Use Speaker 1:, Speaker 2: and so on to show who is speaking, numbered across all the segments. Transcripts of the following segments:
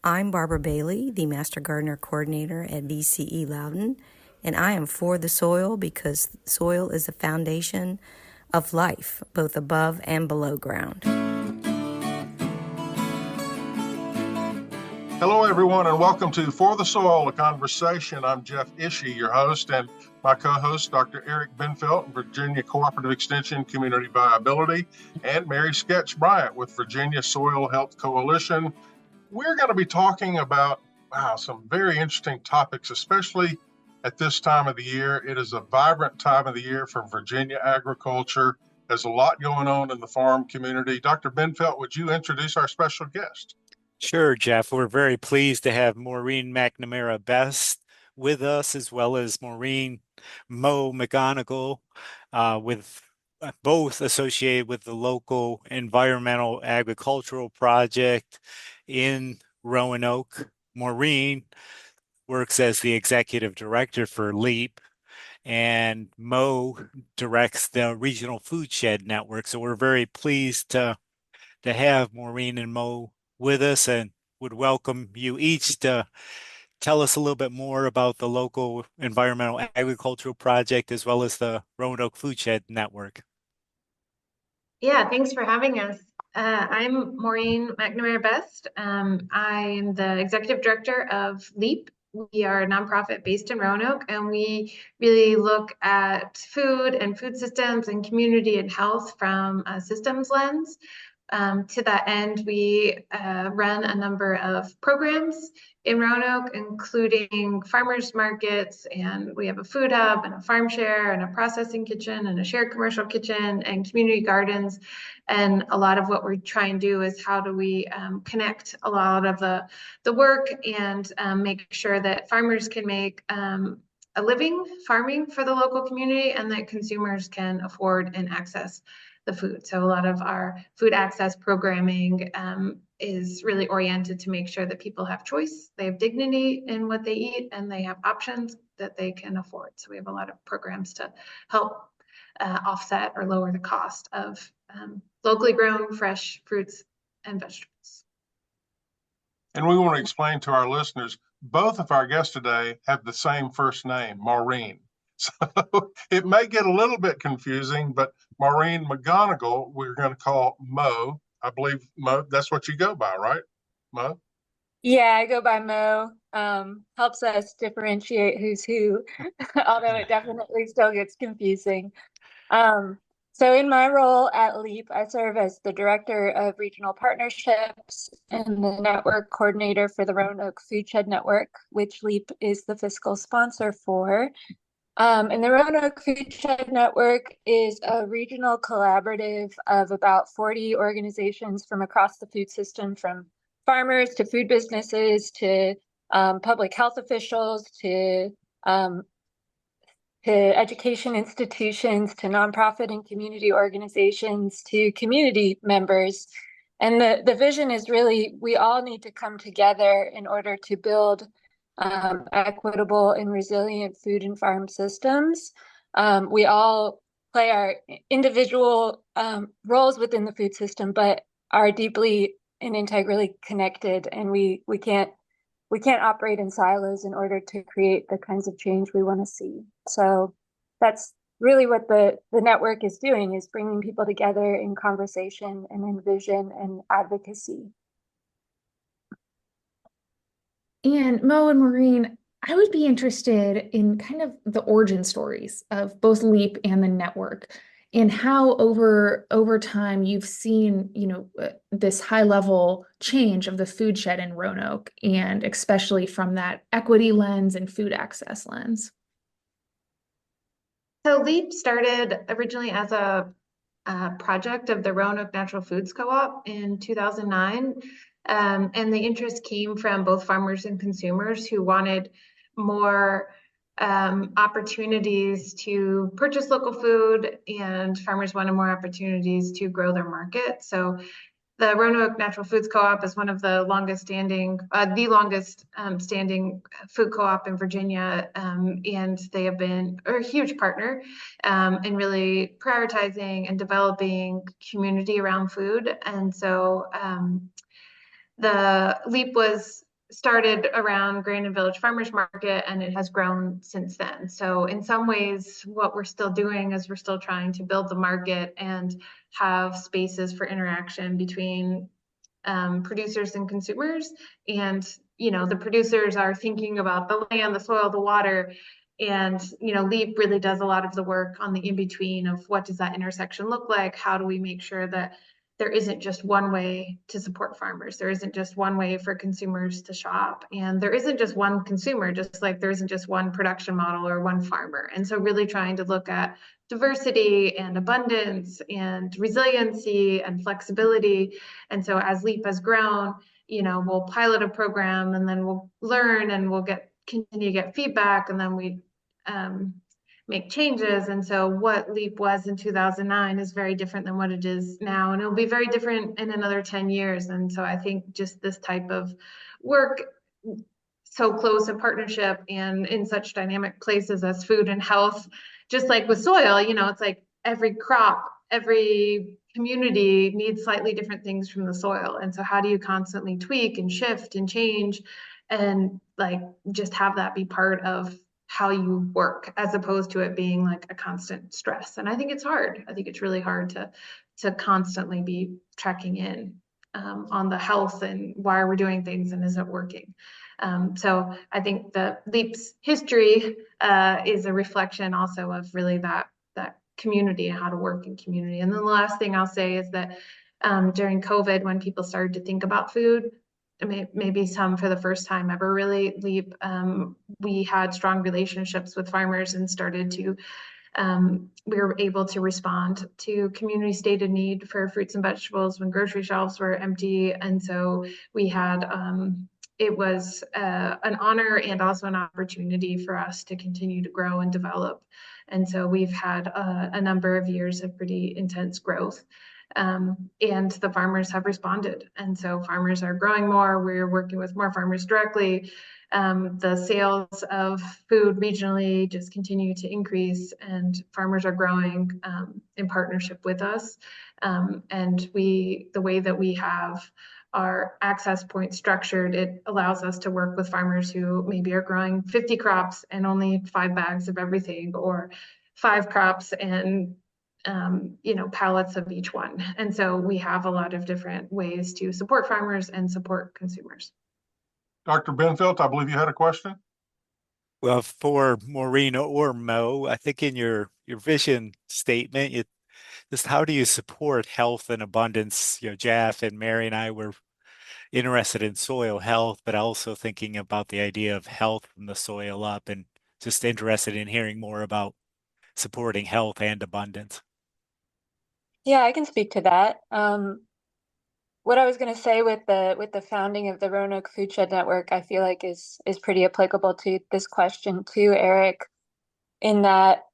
Speaker 1: I'm Barbara Bailey, the Master Gardener Coordinator at VCE Loudon, and I am for the soil because soil is the foundation of life, both above and below ground.
Speaker 2: Hello, everyone, and welcome to For the Soil, a conversation. I'm Jeff Ishii, your host, and my co-host, Dr. Eric Benfelt, Virginia Cooperative Extension Community Viability, and Mary Sketch Bryant with Virginia Soil Health Coalition. We're going to be talking about, some very interesting topics, especially at this time of the year. It is a vibrant time of the year for Virginia agriculture. There's a lot going on in the farm community. Dr. Benfelt, would you introduce our special guest?
Speaker 3: Sure, Jeff. We're very pleased to have Maureen McNamara Best with us, as well as Maureen Mo McGonagle, with both associated with the local environmental agricultural project in Roanoke. Maureen works as the executive director for LEAP, and Mo directs the Regional Foodshed Network. So we're very pleased to have Maureen and Mo with us, and would welcome you each to tell us a little bit more about the local environmental agricultural project as well as the Roanoke Foodshed Network.
Speaker 4: Yeah, thanks for having us. I'm Maureen McNamara Best. I am the executive director of LEAP. We are a nonprofit based in Roanoke, and we really look at food and food systems and community and health from a systems lens. To that end, we run a number of programs in Roanoke, including farmers markets, and we have a food hub and a farm share and a processing kitchen and a shared commercial kitchen and community gardens. And a lot of what we're trying to do is how do we connect a lot of the work and make sure that farmers can make a living farming for the local community and that consumers can afford and access the food. So a lot of our food access programming is really oriented to make sure that people have choice, they have dignity in what they eat, and they have options that they can afford. So we have a lot of programs to help offset or lower the cost of locally grown fresh fruits and vegetables.
Speaker 2: And we want to explain to our listeners, both of our guests today have the same first name, Maureen. So it may get a little bit confusing, but Maureen McGonagle, we're going to call Mo. I believe, Mo, that's what you go by, right, Mo?
Speaker 5: Yeah, I go by Mo. Helps us differentiate who's who, although it definitely still gets confusing. So in my role at LEAP, I serve as the Director of Regional Partnerships and the Network Coordinator for the Roanoke Foodshed Network, which LEAP is the fiscal sponsor for. And the Roanoke Foodshed Network is a regional collaborative of about 40 organizations from across the food system, from farmers to food businesses to public health officials to education institutions to nonprofit and community organizations to community members. And the vision is really, we all need to come together in order to build equitable and resilient food and farm systems. We all play our individual roles within the food system, but are deeply and integrally connected, and we can't operate in silos in order to create the kinds of change we want to see. So that's really what the network is doing, is bringing people together in conversation and in vision and advocacy.
Speaker 6: And Mo and Maureen, I would be interested in kind of the origin stories of both LEAP and the network, and how over time you've seen, this high level change of the food shed in Roanoke, and especially from that equity lens and food access lens.
Speaker 4: So LEAP started originally as a project of the Roanoke Natural Foods Co-op in 2009. And the interest came from both farmers and consumers who wanted more opportunities to purchase local food, and farmers wanted more opportunities to grow their market. So the Roanoke Natural Foods Co-op is one of the longest standing food co-op in Virginia, and they have been a huge partner in really prioritizing and developing community around food. And so the LEAP was started around Grandin Village Farmers Market, and it has grown since then. So in some ways, what we're still doing is we're still trying to build the market and have spaces for interaction between producers and consumers. And, the producers are thinking about the land, the soil, the water. And, LEAP really does a lot of the work on the in-between of what does that intersection look like? How do we make sure that there isn't just one way to support farmers? There isn't just one way for consumers to shop. And there isn't just one consumer, just like there isn't just one production model or one farmer. And so really trying to look at diversity and abundance and resiliency and flexibility. And so as LEAP has grown, we'll pilot a program, and then we'll learn, and we'll continue to get feedback, and then we make changes. And so what LEAP was in 2009 is very different than what it is now, and it'll be very different in another 10 years. And so I think just this type of work, so close in partnership and in such dynamic places as food and health, just like with soil, it's like every crop, every community needs slightly different things from the soil. And so how do you constantly tweak and shift and change and like just have that be part of how you work, as opposed to it being like a constant stress? And I think it's hard. I think it's really hard to constantly be checking in on the health and why are we doing things and is it working? So I think the LEAP's history is a reflection also of really that community and how to work in community. And then the last thing I'll say is that during COVID, when people started to think about food, maybe some for the first time ever, really, LEAP, we had strong relationships with farmers and started to we were able to respond to community stated need for fruits and vegetables when grocery shelves were empty. And so we had, it was an honor and also an opportunity for us to continue to grow and develop. And so we've had a number of years of pretty intense growth. And the farmers have responded. And so farmers are growing more. We're working with more farmers directly. The sales of food regionally just continue to increase, and farmers are growing in partnership with us. And the way that we have our access point structured, it allows us to work with farmers who maybe are growing 50 crops and only 5 bags of everything, or 5 crops and pallets of each one. And so we have a lot of different ways to support farmers and support consumers.
Speaker 2: Dr. Benfield, I believe you had a question.
Speaker 3: Well, for Maureen or Mo, I think in your vision statement, just how do you support health and abundance? Jeff and Mary and I were interested in soil health, but also thinking about the idea of health from the soil up, and just interested in hearing more about supporting health and abundance.
Speaker 5: Yeah, I can speak to that. What I was going to say with the founding of the Roanoke Foodshed Network, I feel like is pretty applicable to this question too, Eric, in that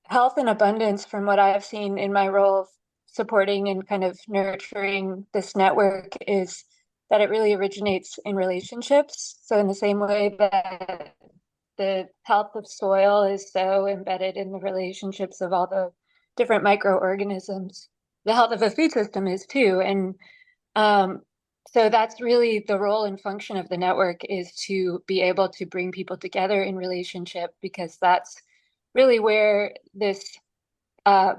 Speaker 5: health and abundance, from what I've seen in my role of supporting and kind of nurturing this network, is that it really originates in relationships. So in the same way that the health of soil is so embedded in the relationships of all the different microorganisms, the health of a food system is too. And so that's really the role and function of the network, is to be able to bring people together in relationship, because that's really where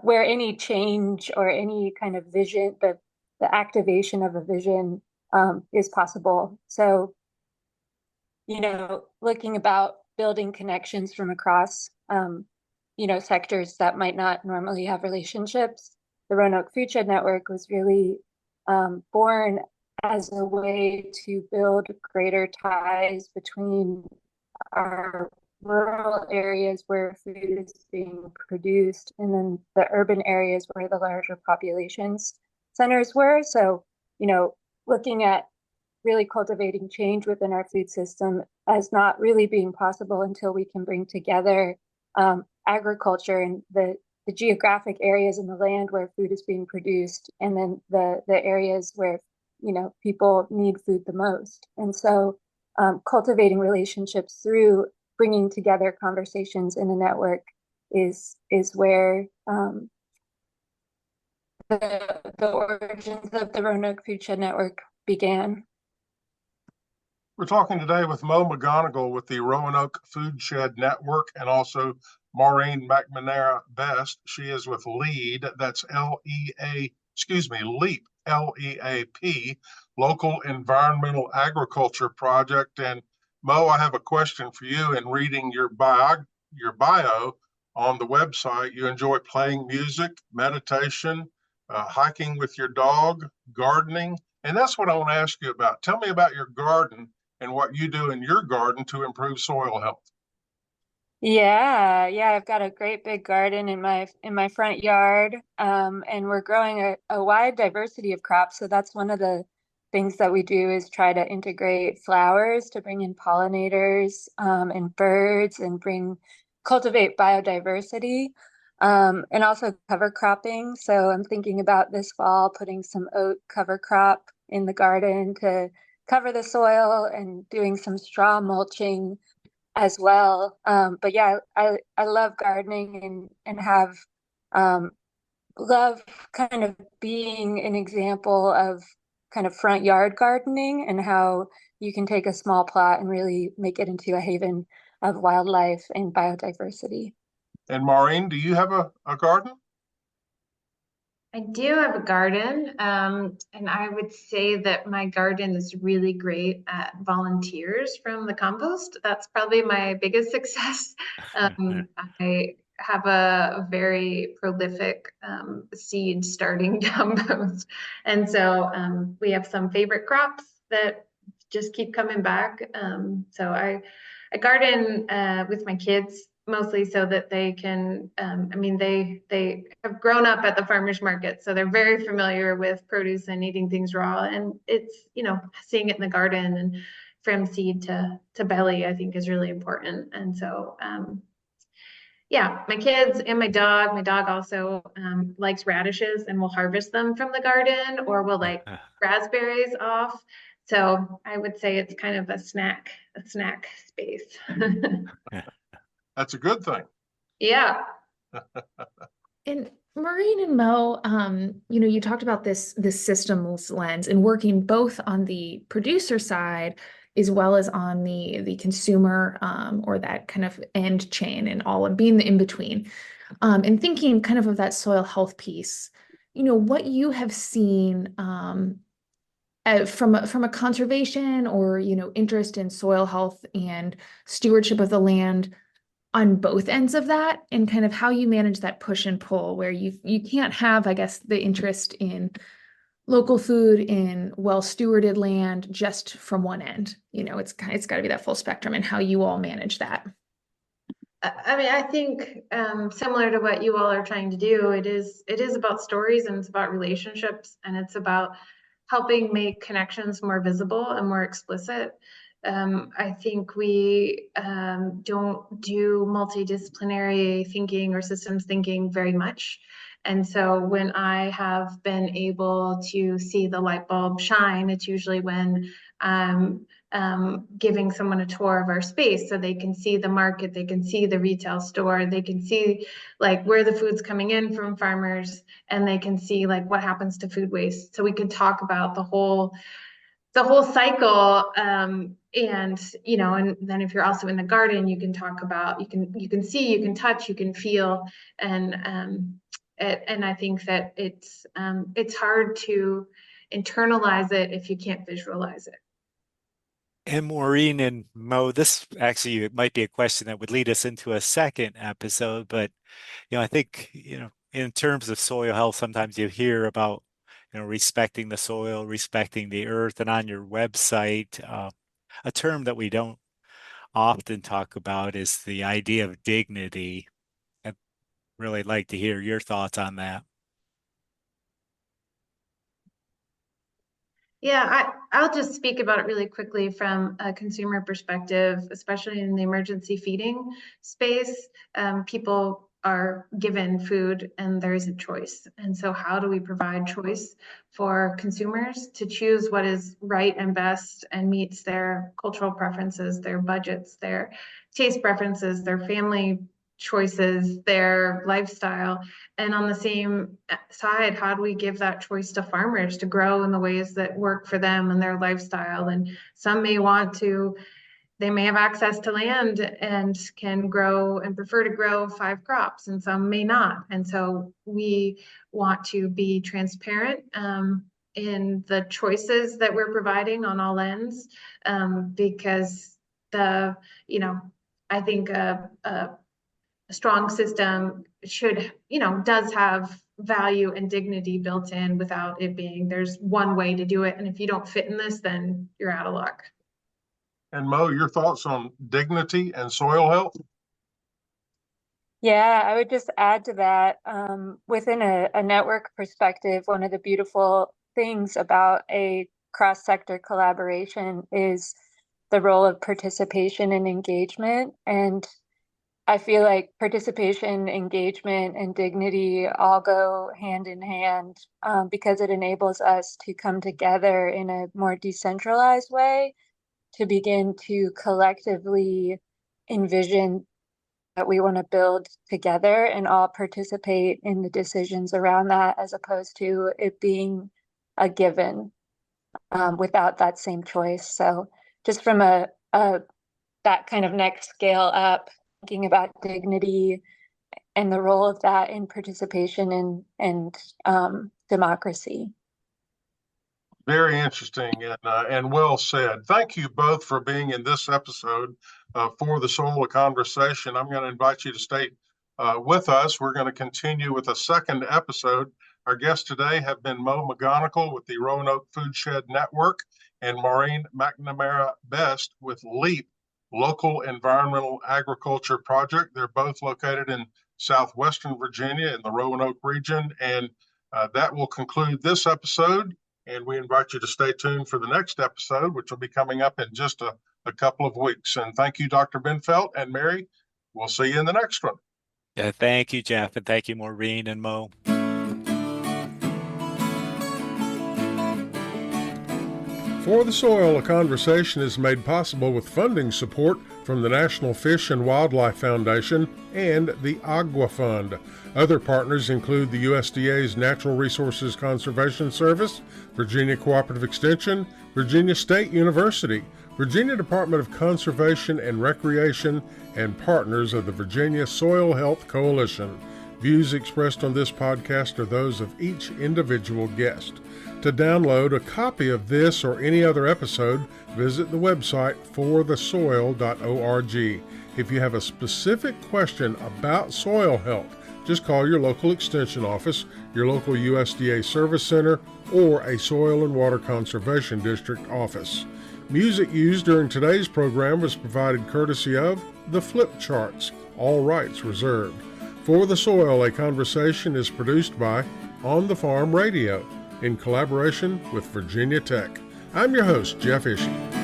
Speaker 5: where any change or any kind of vision, the activation of a vision is possible. So, looking about building connections from across, sectors that might not normally have relationships. The Roanoke Foodshed Network was really born as a way to build greater ties between our rural areas where food is being produced, and then the urban areas where the larger populations centers were. So, looking at really cultivating change within our food system as not really being possible until we can bring together agriculture and the geographic areas in the land where food is being produced, and then the areas where people need food the most. And so cultivating relationships through bringing together conversations in a network is where the origins of the Roanoke Foodshed Network began.
Speaker 2: We're talking today with Mo McGonagle with the Roanoke Foodshed Network and also Maureen McNamara Best. She is with LEAD, that's LEAP, LEAP, Local Environmental Agriculture Project. And Mo, I have a question for you. In reading your bio on the website, you enjoy playing music, meditation, hiking with your dog, gardening. And that's what I want to ask you about. Tell me about your garden and what you do in your garden to improve soil health.
Speaker 5: Yeah, I've got a great big garden in my front yard, and we're growing a wide diversity of crops. So that's one of the things that we do is try to integrate flowers to bring in pollinators, and birds and cultivate biodiversity, and also cover cropping. So I'm thinking about this fall putting some oat cover crop in the garden to cover the soil and doing some straw mulching as well. But yeah, I love gardening and have love kind of being an example of kind of front yard gardening and how you can take a small plot and really make it into a haven of wildlife and biodiversity.
Speaker 2: And Maureen, do you have a garden?
Speaker 4: I do have a garden, and I would say that my garden is really great at volunteers from the compost. That's probably my biggest success. I have a very prolific seed starting compost. And so we have some favorite crops that just keep coming back. So I garden with my kids mostly so that they can, they have grown up at the farmers market, so they're very familiar with produce and eating things raw. And it's, seeing it in the garden and from seed to belly, I think is really important. And so, yeah, my kids and my dog also likes radishes and will harvest them from the garden, or will like raspberries off. So I would say it's kind of a snack space.
Speaker 2: That's a good thing.
Speaker 4: Yeah.
Speaker 6: And Maureen and Mo, you talked about this systems lens and working both on the producer side as well as on the consumer, or that kind of end chain and all and being the in between, and thinking kind of that soil health piece. What you have seen from a conservation or interest in soil health and stewardship of the land on both ends of that, and kind of how you manage that push and pull where you can't have, I guess, the interest in local food in well stewarded land just from one end. It's got to be that full spectrum, and how you all manage that.
Speaker 4: I mean, I think similar to what you all are trying to do, it is about stories, and it's about relationships, and it's about helping make connections more visible and more explicit. I think we don't do multidisciplinary thinking or systems thinking very much. And so when I have been able to see the light bulb shine, it's usually when I'm giving someone a tour of our space so they can see the market, they can see the retail store, they can see like where the food's coming in from farmers, and they can see like what happens to food waste. So we can talk about the whole cycle, and and then if you're also in the garden, you can talk about, you can see, you can touch, you can feel. And I think that it's hard to internalize it if you can't visualize it.
Speaker 3: And Maureen and Mo, this actually it might be a question that would lead us into a second episode, but I think, in terms of soil health, sometimes you hear about, respecting the soil, respecting the earth, and on your website, a term that we don't often talk about is the idea of dignity. I'd really like to hear your thoughts on that.
Speaker 4: Yeah, I'll just speak about it really quickly from a consumer perspective, especially in the emergency feeding space. People are given food and there isn't choice. And so how do we provide choice for consumers to choose what is right and best and meets their cultural preferences, their budgets, their taste preferences, their family choices, their lifestyle. And on the same side, how do we give that choice to farmers to grow in the ways that work for them and their lifestyle? And some may want to, they may have access to land and can grow and prefer to grow 5 crops, and some may not. And so we want to be transparent in the choices that we're providing on all ends, because I think a strong system should, does have value and dignity built in without it being, there's one way to do it. And if you don't fit in this, then you're out of luck.
Speaker 2: And Mo, your thoughts on dignity and soil health?
Speaker 5: Yeah, I would just add to that, within a network perspective, one of the beautiful things about a cross-sector collaboration is the role of participation and engagement. And I feel like participation, engagement, and dignity all go hand in hand, because it enables us to come together in a more decentralized way to begin to collectively envision that we want to build together and all participate in the decisions around that, as opposed to it being a given without that same choice. So just from that kind of next scale up, thinking about dignity and the role of that in participation and democracy.
Speaker 2: Very interesting and well said. Thank you both for being in this episode For the Soil, a Conversation. I'm going to invite you to stay with us. We're going to continue with a second episode. Our guests today have been Mo McGonagle with the Roanoke Foodshed Network and Maureen McNamara Best with LEAP, Local Environmental Agriculture Project. They're both located in southwestern Virginia in the Roanoke region. And that will conclude this episode. And we invite you to stay tuned for the next episode, which will be coming up in just a couple of weeks. And thank you, Dr. Benfeld and Mary. We'll see you in the next one.
Speaker 3: Yeah, thank you, Jeff, and thank you, Maureen and Mo.
Speaker 2: For the Soil, a Conversation is made possible with funding support from the National Fish and Wildlife Foundation and the Agua Fund. Other partners include the USDA's Natural Resources Conservation Service, Virginia Cooperative Extension, Virginia State University, Virginia Department of Conservation and Recreation, and partners of the Virginia Soil Health Coalition. Views expressed on this podcast are those of each individual guest. To download a copy of this or any other episode, visit the website forthesoil.org. If you have a specific question about soil health, just call your local extension office, your local USDA service center, or a soil and water conservation district office. Music used during today's program was provided courtesy of The Flip Charts, all rights reserved. For the Soil, a Conversation is produced by On the Farm Radio in collaboration with Virginia Tech. I'm your host, Jeff Ishii.